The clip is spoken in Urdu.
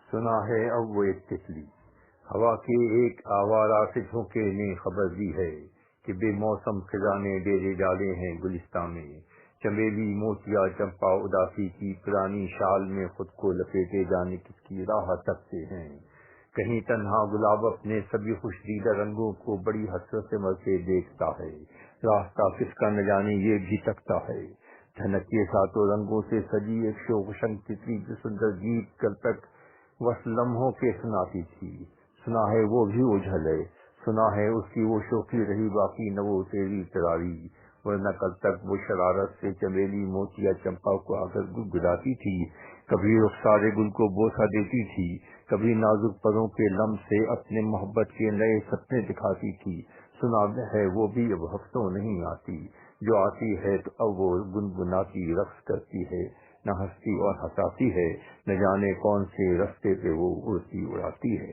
سنا ہے اب وہ ایک تتلی ہوا کے ایک آوارہ سے جھونکے نے خبر دی ہے کہ بے موسم خزاں نے ڈیرے ڈالے ہیں گلستان میں، چمیلی موتیا چمپا اداسی کی پرانی شال میں خود کو لپیٹے جانے کس کی راہ تکتے ہیں، کہیں تنہا گلاب اپنے سبھی خوش دیدہ رنگوں کو بڑی حسرت سے دیکھتا ہے، راستہ کس کا نہ جانے یہ بھی تکتا ہے، جھنکے ساتوں رنگوں سے سجی ایک شوخشنگ تتلی جو سندر گیت کل تک بس لمحوں کے سناتی تھی، سنا ہے وہ بھی اوجھل ہے، سنا ہے اس کی وہ شوخی رہی باقی نہ وہ تیری تراری، ورنہ کل تک وہ شرارت سے چمیلی موتیا چمپا کو آ کر گدگداتی تھی، کبھی رخسار گل کو بوسہ دیتی تھی، کبھی نازک پروں کے لم سے اپنے محبت کے نئے سپنے دکھاتی تھی، سنا ہے وہ بھی اب ہفتوں نہیں آتی، جو آتی ہے تو اب وہ گنگناتی رقص کرتی ہے، نہ ہنستی اور ہنساتی ہے، نہ جانے کون سے رستے پہ وہ اڑتی اڑاتی ہے۔